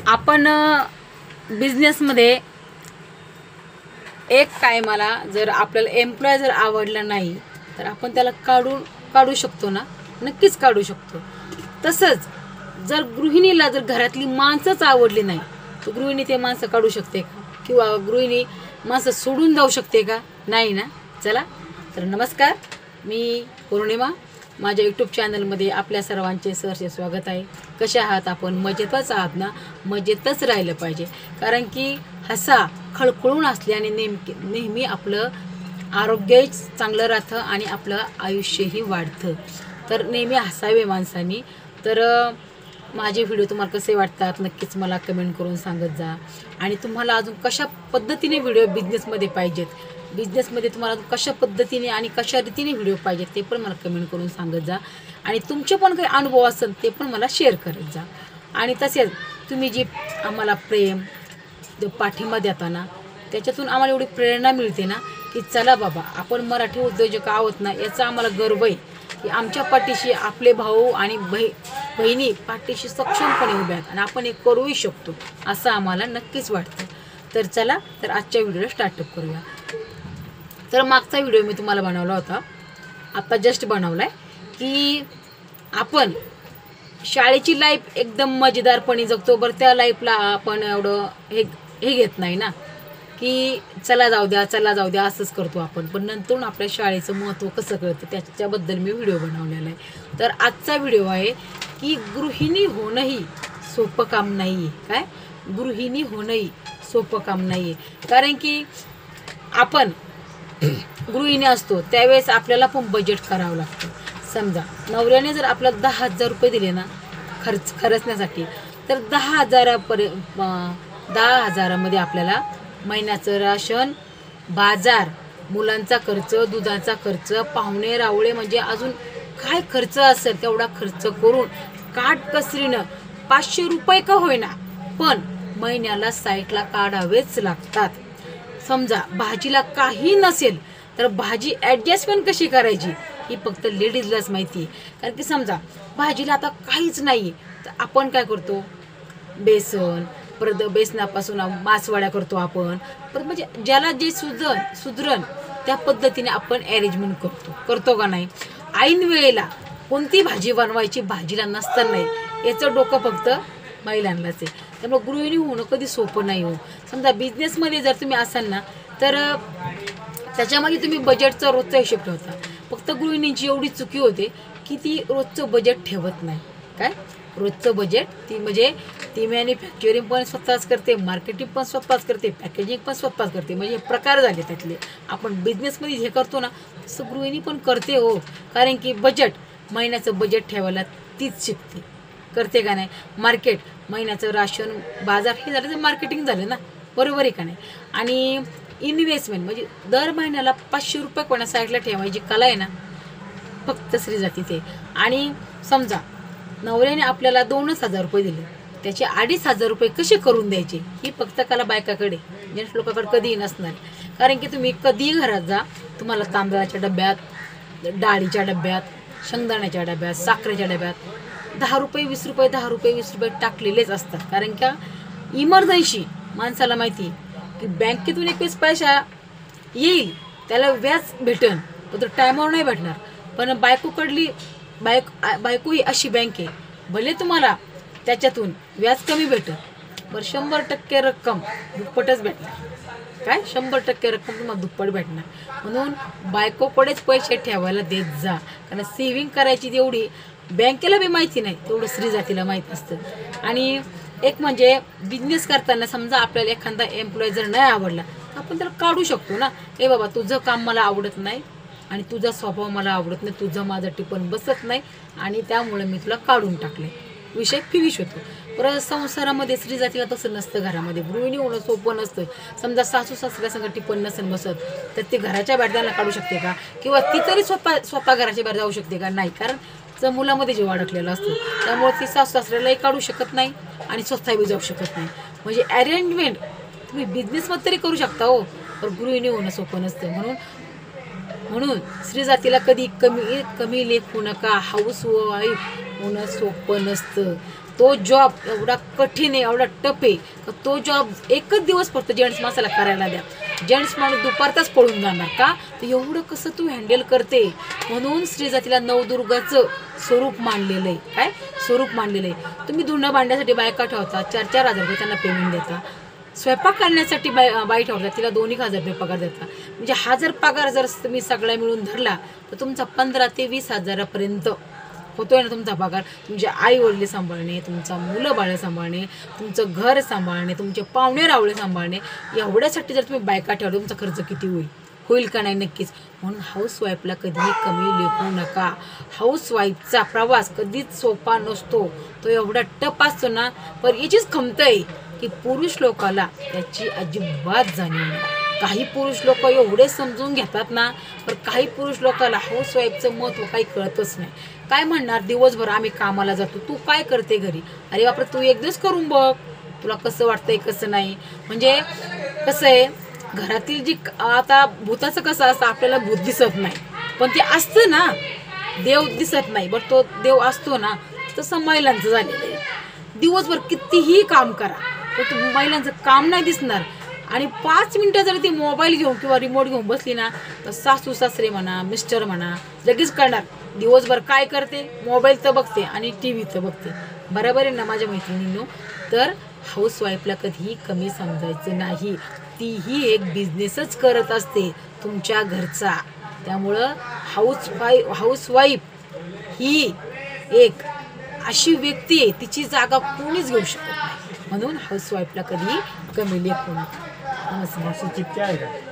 आपण बिझनेसमध्ये एक टायमाला जर आपल्याला एम्प्लॉय जर आवडला नाही तर आपण त्याला काढू शकतो ना, नक्कीच काढू शकतो. तसंच जर गृहिणीला जर घरातली माणसंच आवडली नाही तर गृहिणी ते माणसं काढू शकते का, किंवा गृहिणी माणसं सोडून जाऊ शकते का? नाही ना. चला तर नमस्कार, मी पौर्णिमा. माझ्या यूट्यूब चॅनलमध्ये आपल्या सर्वांचे सहर्ष स्वागत आहे. कसे आहात आपण? मजेतच आहात ना? मजेतच राहिलं पाहिजे, कारण की हसा खळखळून असल्याने नेहमी आपलं आरोग्यही चांगलं राहतं आणि आपलं आयुष्यही वाढतं. तर नेहमी हसावे माणसांनी. तर माझे व्हिडिओ तुम्हाला कसे वाटतात नक्कीच मला कमेंट करून सांगत जा. आणि तुम्हाला अजून कशा पद्धतीने व्हिडिओ बिझनेसमध्ये पाहिजेत, बिझनेसमध्ये तुम्हाला कशा पद्धतीने आणि कशा रीतीने व्हिडिओ पाहिजेत ते पण मला कमेंट करून सांगत जा. आणि तुमचे पण काही अनुभव असेल ते पण मला शेअर करत जा. आणि तसेच तुम्ही जी आम्हाला प्रेम पाठिंबा देता ना, त्याच्यातून आम्हाला एवढी प्रेरणा मिळते ना की चला बाबा, आपण मराठी उद्योजक आहोत ना, याचा आम्हाला गर्व आहे की आमच्या पाठीशी आपले भाऊ आणि बहिणी पाठीशी सक्षमपणे उभ्या आहेत आणि आपण हे करूही शकतो असं आम्हाला नक्कीच वाटतं. तर चला तर आजच्या व्हिडिओला स्टार्टअप करूया. तर मागचा व्हिडिओ मी तुम्हाला बनवला होता, आता जस्ट बनवला आहे, की आपण शाळेची लाईफ एकदम मजेदारपणे जगतो. बरं, त्या लाईफला आपण एवढं हे घेत नाही ना, की चला जाऊ द्या असंच करतो आपण. पण नंतर आपल्या शाळेचं महत्त्व कसं कळतं त्याच्याबद्दल मी व्हिडिओ बनवलेला आहे. तर आजचा व्हिडिओ आहे की गृहिणी होणंही सोपं काम नाही आहे. काय? गृहिणी होणंही सोपं काम नाही आहे. कारण की आपण गृहिणी असतो त्यावेळेस आपल्याला पण बजेट करावं लागतं. समजा नवऱ्याने जर आपल्याला 10,000 रुपये दिले ना खर्चण्यासाठी, तर 10,000मध्ये आपल्याला महिन्याचं राशन, बाजार, मुलांचा खर्च, दुधाचा खर्च, पाहुणे रावळे म्हणजे अजून काय खर्च असेल तेवढा खर्च करून काटकसरीनं 500 रुपये का होईना पण महिन्याला साईटला काढावेच लागतात. समजा भाजीला काही नसेल तर भाजी ॲडजस्टमेंट कशी करायची ही फक्त लेडीजलाच माहिती आहे. कारण की समजा भाजीला आता काहीच नाही तर आपण काय करतो, बेसन, परत बेसनापासून मासवड्या करतो आपण. परत म्हणजे ज्याला जे सुधरण त्या पद्धतीने आपण अरेंजमेंट करतो का नाही. ऐन वेळेला कोणती भाजी बनवायची भाजीला नसताना नाही, याचं डोकं फक्त महिलांनाच आहे. त्यामुळे गृहिणी होणं कधी सोपं नाही हो. समजा बिझनेसमध्ये जर तुम्ही असाल ना तर त्याच्यामध्ये तुम्ही बजेटचा रोजचा हिशोब ठेवता. फक्त गृहिणींची एवढी चुकी होते की ती रोजचं बजेट ठेवत नाही. काय रोजचं बजेट ती मॅन्युफॅक्चरिंग पण स्वतःच करते, मार्केटिंग पण स्वतःच करते, पॅकेजिंग पण स्वतःच करते. म्हणजे प्रकार झाले त्यातले. आपण बिझनेसमध्ये हे करतो ना तसं गृहिणी पण करते हो. कारण की महिन्याचं बजेट ठेवायला तीच शिकते, करते का नाही. मार्केट, महिन्याचं राशन, बाजार हे झालं तर मार्केटिंग झालं ना, बरोबर आहे का नाही. आणि इन्व्हेस्टमेंट म्हणजे दर महिन्याला 500 रुपये कोणा साईडला ठेवायची कला आहे ना, फक्त स्त्रीजाती ते. आणि समजा नवऱ्याने आपल्याला 2,000 रुपये दिले, त्याचे 2,500 रुपये कसे करून द्यायचे ही फक्त कला बायकाकडे, जेंट्स लोकांकडे कधीही नसणार. कारण की तुम्ही कधीही घरात जा, तुम्हाला तांदळाच्या डब्यात, डाळीच्या डब्यात, शेंगदाण्याच्या डब्यात, साखरेच्या डब्यात 10 रुपये 20 रुपये 10 रुपये 20 रुपये टाकलेलेच असतात. कारण का इमर्जन्सी माणसाला माहिती की बँकेतून एक वेळेस पैसा येईल त्याला व्याज भेटेल, पण तो टायमावर नाही भेटणार. पण बायको ही अशी बँक आहे, भले तुम्हाला त्याच्यातून व्याज कमी भेटेल, बरं 100% रक्कम दुप्पटच भेटणार. काय 100% रक्कम तुम्हाला दुप्पट भेटणार. म्हणून बायकोकडेच पैसे ठेवायला देत जा. कारण सेव्हिंग करायची तेवढी बँकेला बी माहिती नाही तेवढं स्त्री जातीला माहीत असतं. आणि एक म्हणजे बिझनेस करताना समजा आपल्याला एखादा एम्प्लॉय जर नाही आवडला तर आपण त्याला काढू शकतो ना. ए बाबा, तुझं काम मला आवडत नाही आणि तुझा स्वभाव मला आवडत नाही, तुझं माझं टिपण बसत नाही आणि त्यामुळे मी तुला काढून टाकले, विषय फिनिश होतो. परत संसारामध्ये स्त्री जातीला तसं नसतं. घरामध्ये गृहिणी होणं सोपं नसतं. समजा सासू सासऱ्यासंग टिपण नसेल बसत तर ती घराच्या बाहेर त्यांना काढू शकते का, किंवा ती तरी स्वतः घराच्या बाहेर जाऊ शकते का? नाही, कारण तिचं मुलामध्ये जीव अडकलेला असतो. त्यामुळे ती सासू सासऱ्यालाही काढू शकत नाही आणि स्वतः बी जाऊ शकत नाही. म्हणजे अरेंजमेंट तुम्ही बिझनेसमध्ये तरी करू शकता हो, पण गृहिणी होणं सोपं नसतं. म्हणून स्त्री जातीला कधी कमी लेखू नका. हाऊस वाईफ होणं सोपं नसतं. तो जॉब एवढा कठीण आहे, एवढा टफ आहे, तर तो जॉब एकच दिवस फक्त जेंट्स माणसाला करायला द्या. जेंट्स माणूस दुपारचाच पळून जाणार का? तर एवढं कसं तू हँडल करते. म्हणून स्त्री जातीला नवदुर्गाचं स्वरूप मानलेलं आहे. काय स्वरूप मानलेलं आहे. तुम्ही धुणं भांड्यासाठी बायका ठेवता, 4-4 हजार रुपये त्यांना पेमेंट देता. स्वयंपाक करण्यासाठी बाई ठेवता, तिला 2,000 रुपये पगार देता. म्हणजे 1,000 पगार जर तुम्ही सगळ्या मिळून धरला तर तुमचा 15,000 ते 20,000पर्यंत होतोय ना तुमचा पगार. तुमचे आई वडील सांभाळणे, तुमचा मुलं बाळं सांभाळणे, तुमचं घर सांभाळणे, तुमचे पाहुणे रावळे सांभाळणे, एवढ्यासाठी जर तुम्ही बायका ठेवता तुमचा खर्च किती होईल का नाही? नक्कीच. म्हणून हाऊसवाईफला कधीही कमी लेखू नका. हाऊसवाईफचा प्रवास कधीच सोपा नसतो, तो एवढा टफ असतो ना. पण याचीच खमत आहे की पुरुष लोकाला त्याची अजिबात जाणीव नाही. काही पुरुष लोक एवढे समजून घेतात ना, पण काही पुरुष लोकाला हाऊसवाईफचं महत्त्व काही कळतच नाही. काय म्हणणार, दिवसभर आम्ही कामाला जातो, तू काय करते घरी? अरे बापरे, तू एक दिवस करून बघ, तुला कसं वाटतंय कसं नाही. म्हणजे कसं आहे, घरातील जी आता भूताचं कसं असतं, आपल्याला भूत दिसत नाही, पण ते असतं ना, देव दिसत नाही, बट तो देव असतो ना. तसं महिलांचं झालेलं आहे. दिवसभर कितीही काम करा, तर महिलांचं काम नाही दिसणार. आणि 5 मिनिटं जर ती मोबाईल घेऊन किंवा रिमोट घेऊन बसली ना, तर सासू सासरे म्हणा, मिस्टर म्हणा, लगेच करणार. दिवसभर काय करते? मोबाईल तर बघते आणि TV तर बघते. बरोबर आहे ना माझ्या मैत्रिणींनो? तर हाऊसवाईफला कधीही कमी समजायचं नाही. तीही एक बिझनेसच करत असते तुमच्या घरचा. त्यामुळं हाऊसवाईफ ही एक अशी व्यक्ती आहे, तिची जागा कोणीच घेऊ शकत नाही. म्हणून हाऊसवाईफला कधी कमी लेखू नका. नमस्कार.